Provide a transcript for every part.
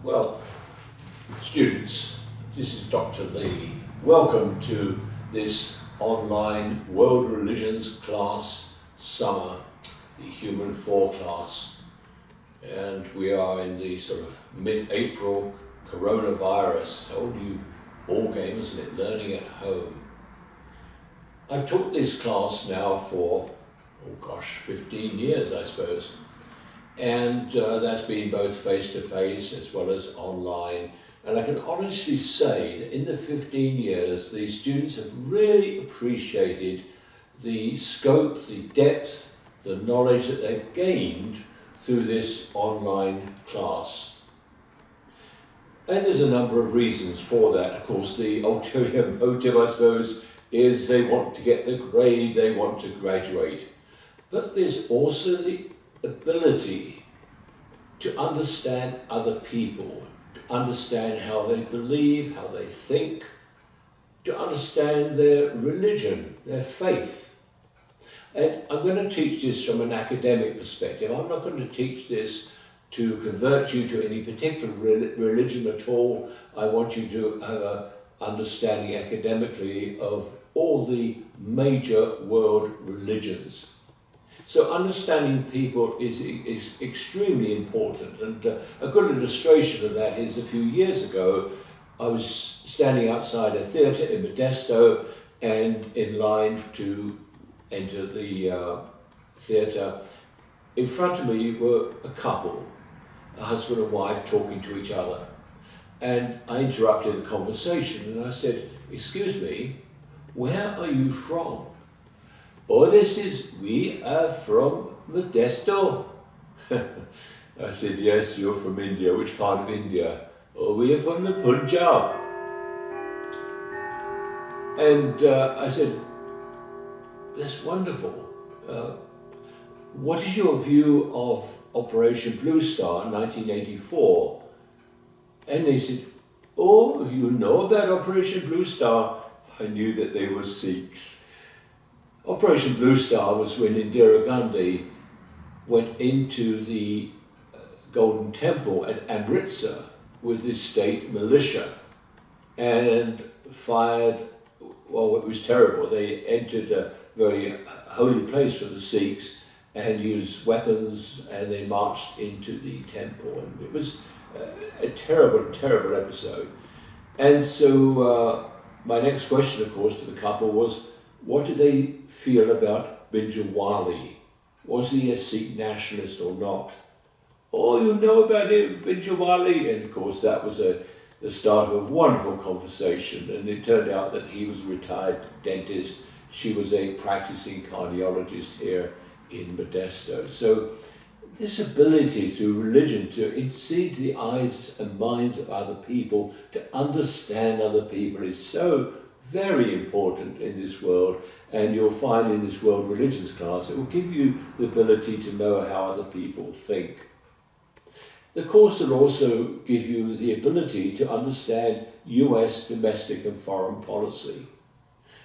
Well, students, this is Dr. Lee. Welcome to this online World Religions class summer, the Human 4 class. And we are in the sort of mid-April coronavirus, whole new ball game, isn't it? Learning at home. I've taught this class now for, 15 years, I suppose. And that's been both face-to-face as well as online. And I can honestly say that in the 15 years, the students have really appreciated the scope, the depth, the knowledge that they've gained through this online class. And there's a number of reasons for that. Of course, the ulterior motive, I suppose, is they want to get the grade, they want to graduate. But there's also the ability to understand other people, to understand how they believe, how they think, to understand their religion, their faith. And I'm going to teach this from an academic perspective. I'm not going to teach this to convert you to any particular religion at all. I want you to have an understanding academically of all the major world religions. So understanding people is extremely important, and a good illustration of that is a few years ago I was standing outside a theatre in Modesto and in line to enter the theatre. In front of me were a couple, a husband and wife talking to each other, and I interrupted the conversation and I said, "Excuse me, where are you from?" "Oh, we are from Modesto." I said, "Yes, you're from India. Which part of India?" "Oh, we are from the Punjab." And I said, "That's wonderful. What is your view of Operation Blue Star 1984? And they said, "Oh, you know about Operation Blue Star?" I knew that they were Sikhs. Operation Blue Star was when Indira Gandhi went into the Golden Temple at Amritsar with the state militia and fired, well, it was terrible. They entered a very holy place for the Sikhs and used weapons, and they marched into the temple. And it was a terrible, terrible episode. And so my next question, of course, to the couple was, what did they feel about Binjawali? Was he a Sikh nationalist or not? "Oh, you know about him, Binjawali." And of course that was the start of a wonderful conversation, and it turned out that he was a retired dentist. She was a practicing cardiologist here in Modesto. So this ability through religion to see into the eyes and minds of other people, to understand other people, is so very important in this world, and you'll find in this World Religions class it will give you the ability to know how other people think. The course will also give you the ability to understand US domestic and foreign policy.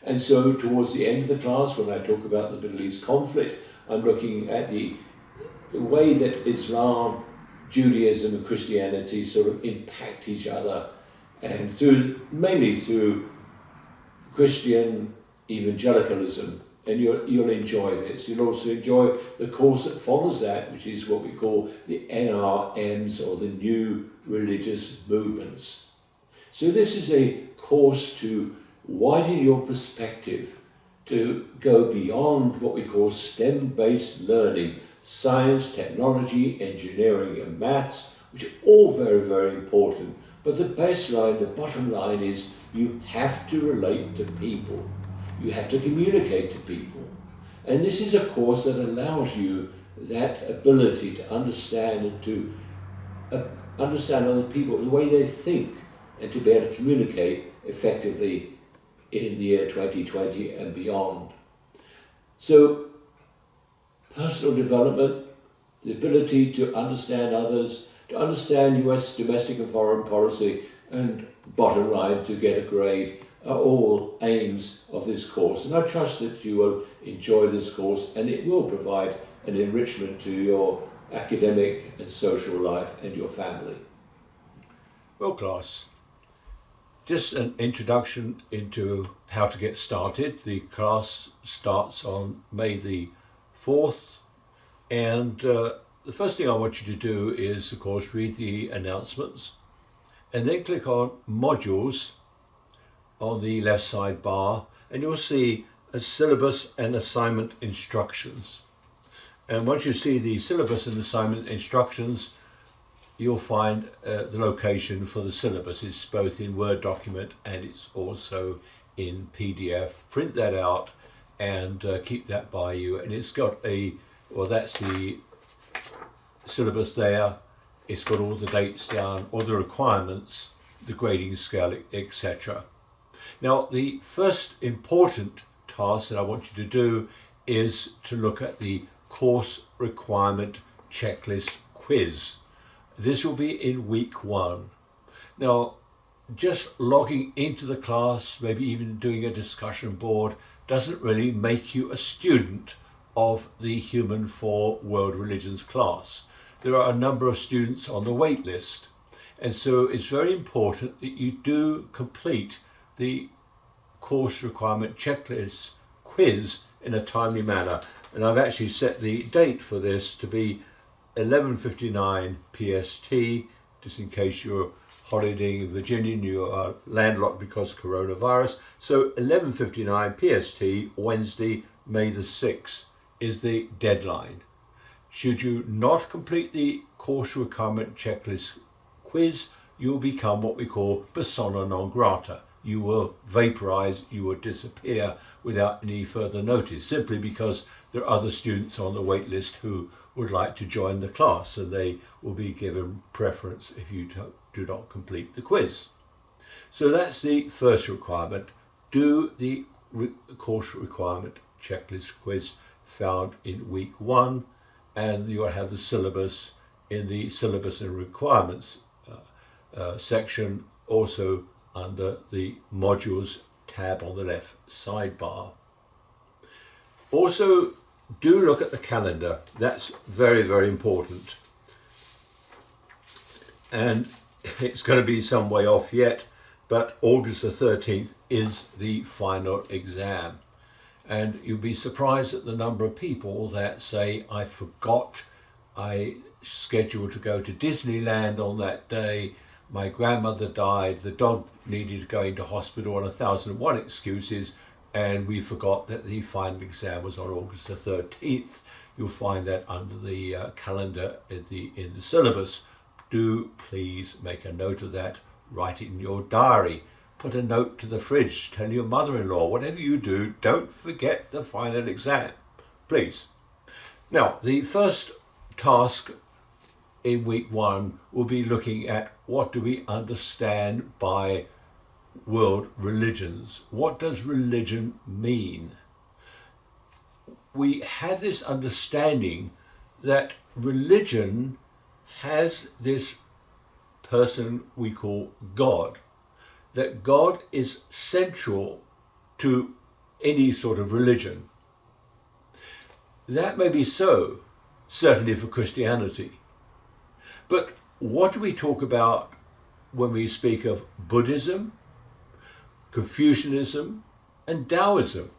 And so towards the end of the class, when I talk about the Middle East conflict, I'm looking at the way that Islam, Judaism and Christianity sort of impact each other, and mainly through Christian evangelicalism, and you'll enjoy this. You'll also enjoy the course that follows that, which is what we call the NRMs, or the New Religious Movements. So this is a course to widen your perspective, to go beyond what we call STEM-based learning, science, technology, engineering and maths, which are all very, very important. But the baseline, the bottom line is you have to relate to people. You have to communicate to people. And this is a course that allows you that ability to understand and to understand other people, the way they think, and to be able to communicate effectively in the year 2020 and beyond. So personal development, the ability to understand others, to understand US domestic and foreign policy, and bottom line, to get a grade, are all aims of this course. And I trust that you will enjoy this course, and it will provide an enrichment to your academic and social life and your family. Well, class, just an introduction into how to get started. The class starts on May the 4th, and the first thing I want you to do is, of course, read the announcements and then click on Modules on the left sidebar, and you'll see a syllabus and assignment instructions. And once you see the syllabus and assignment instructions, you'll find the location for the syllabus. It's both in Word document and it's also in PDF. Print that out and keep that by you. And it's got that's the syllabus there. It's got all the dates down, all the requirements, the grading scale, etc. Now, the first important task that I want you to do is to look at the course requirement checklist quiz. This will be in week 1. Now, just logging into the class, maybe even doing a discussion board, doesn't really make you a student of the Human for World Religions class. There are a number of students on the wait list, and so it's very important that you do complete the course requirement checklist quiz in a timely manner. And I've actually set the date for this to be 11:59 PST, just in case you're holidaying in Virginia and you are landlocked because of coronavirus. So 11:59 PST, Wednesday, May the 6th is the deadline. Should you not complete the course requirement checklist quiz, you will become what we call persona non grata. You will vaporize, you will disappear without any further notice, simply because there are other students on the wait list who would like to join the class, and they will be given preference if you do not complete the quiz. So that's the first requirement. Do the course requirement checklist quiz found in week 1, and you'll have the syllabus in the syllabus and requirements section, also under the modules tab on the left sidebar. Also, do look at the calendar. That's very, very important. And it's going to be some way off yet, but August the 13th is the final exam. And you'll be surprised at the number of people that say, I forgot, I scheduled to go to Disneyland on that day, my grandmother died, the dog needed to go into hospital, and 1,001 excuses, and we forgot that the final exam was on August the 13th. You'll find that under the calendar in the syllabus. Do please make a note of that. Write it in your diary. Put a note to the fridge. Tell your mother-in-law. Whatever you do, don't forget the final exam, please. Now, the first task in week 1 will be looking at what do we understand by world religions. What does religion mean? We have this understanding that religion has this person we call God, that God is central to any sort of religion. That may be so, certainly for Christianity. But what do we talk about when we speak of Buddhism, Confucianism, and Taoism?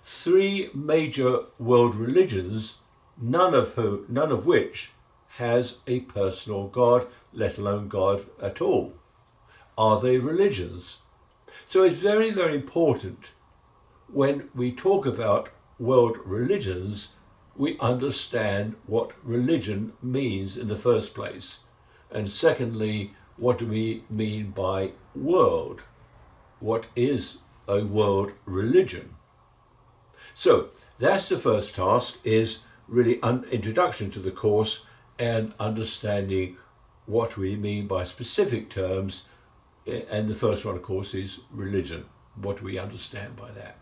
3 major world religions, none of which has a personal God, let alone God at all. Are they religions? So it's very, very important when we talk about world religions, we understand what religion means in the first place. And secondly, what do we mean by world? What is a world religion? So that's the first task, is really an introduction to the course and understanding what we mean by specific terms. And the first one, of course, is religion. What do we understand by that?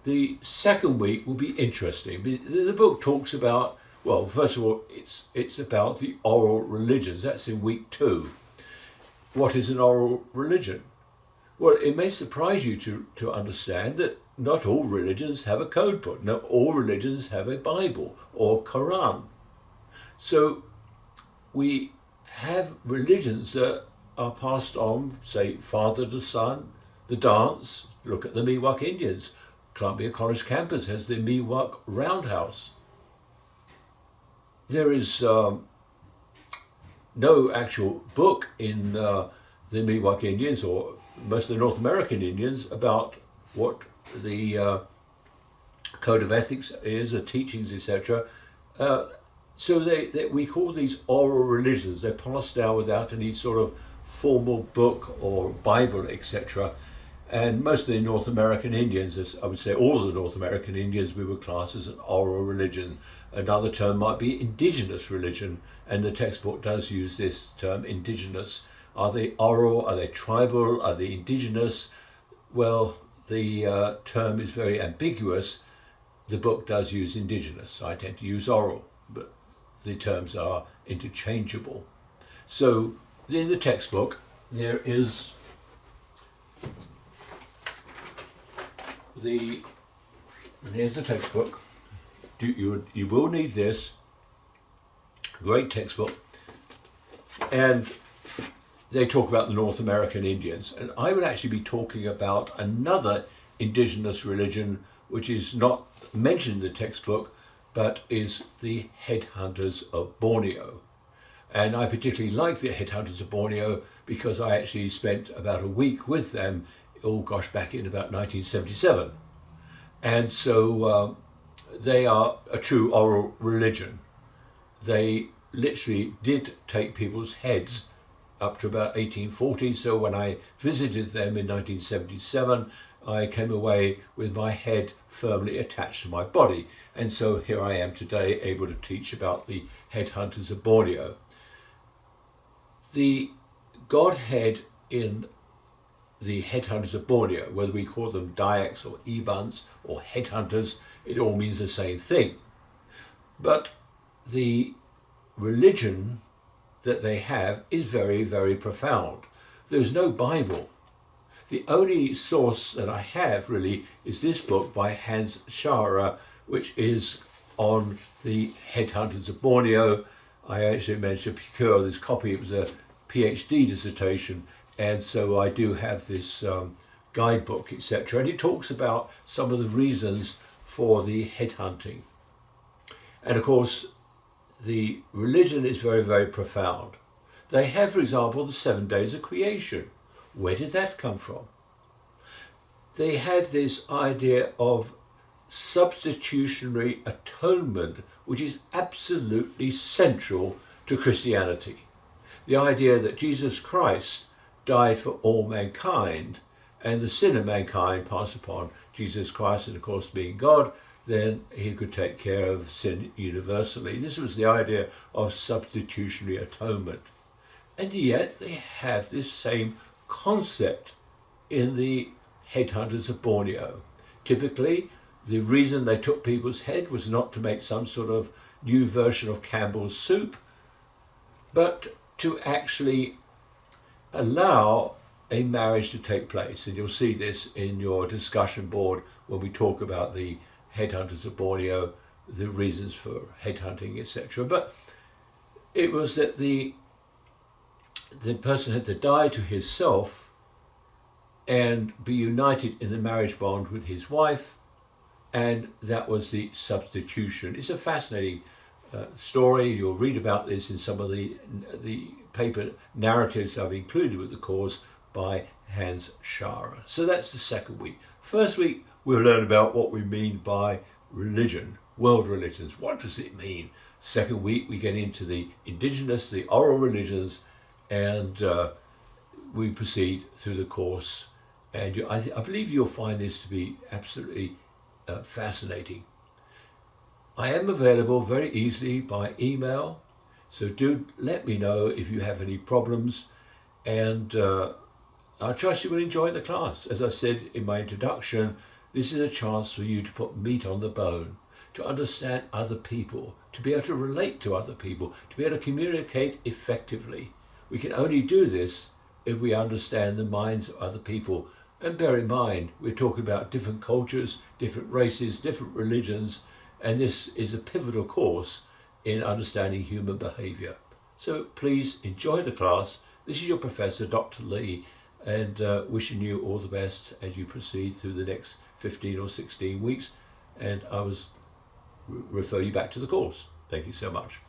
The second week will be interesting. The book talks about, well, first of all, it's about the oral religions. That's in week 2. What is an oral religion? Well, it may surprise you to understand that not all religions have a code book. Not all religions have a Bible or Quran. So we have religions that are passed on, say, father to son. The dance, look at the Miwok Indians. Columbia College campus has the Miwok Roundhouse. There is no actual book in the Miwok Indians or most of the North American Indians about what the code of ethics is, the teachings, etc. So we call these oral religions. They're passed down without any sort of formal book or Bible, etc. And most of the North American Indians, as I would say all of the North American Indians, we would class as an oral religion. Another term might be indigenous religion, and the textbook does use this term, indigenous. Are they oral? Are they tribal? Are they indigenous? Well, the term is very ambiguous. The book does use indigenous. I tend to use oral, but the terms are interchangeable. So in the textbook, there is here's the textbook. You will need this. Great textbook. And they talk about the North American Indians. And I would actually be talking about another indigenous religion which is not mentioned in the textbook, but is the headhunters of Borneo. And I particularly like the headhunters of Borneo because I actually spent about a week with them, back in about 1977. And so they are a true oral religion. They literally did take people's heads up to about 1840. So when I visited them in 1977, I came away with my head firmly attached to my body. And so here I am today, able to teach about the headhunters of Borneo. The Godhead in the headhunters of Borneo, whether we call them Dayaks or Ibans or headhunters, it all means the same thing. But the religion that they have is very, very profound. There's no Bible. The only source that I have really is this book by Hans Schara, which is on the headhunters of Borneo. I actually managed to procure this copy. It was a PhD dissertation, and so I do have this guidebook, etc. And it talks about some of the reasons for the headhunting. And of course, the religion is very, very profound. They have, for example, the 7 days of creation. Where did that come from? They had this idea of substitutionary atonement, which is absolutely central to Christianity. The idea that Jesus Christ died for all mankind, and the sin of mankind passed upon Jesus Christ, and of course being God, then he could take care of sin universally. This was the idea of substitutionary atonement. And yet they have this same concept in the headhunters of Borneo. Typically, the reason they took people's head was not to make some sort of new version of Campbell's soup, but to actually allow a marriage to take place. And you'll see this in your discussion board when we talk about the headhunters of Borneo, the reasons for headhunting, etc. But it was that the person had to die to his self and be united in the marriage bond with his wife, and that was the substitution. It's a fascinating story. You'll read about this in some of the paper narratives I've included with the course by Hans Schara. So that's the second week. First week, we'll learn about what we mean by religion, world religions. What does it mean? Second week, we get into the indigenous, the oral religions, and we proceed through the course. And I believe you'll find this to be absolutely fascinating. I am available very easily by email, so do let me know if you have any problems, and I trust you will enjoy the class. As I said in my introduction, this is a chance for you to put meat on the bone, to understand other people, to be able to relate to other people, to be able to communicate effectively. We can only do this if we understand the minds of other people. And bear in mind, we're talking about different cultures, different races, different religions, and this is a pivotal course in understanding human behavior. So please enjoy the class This is your professor, Dr. Lee, and wishing you all the best as you proceed through the next 15 or 16 weeks. And I was refer you back to the course. Thank you so much.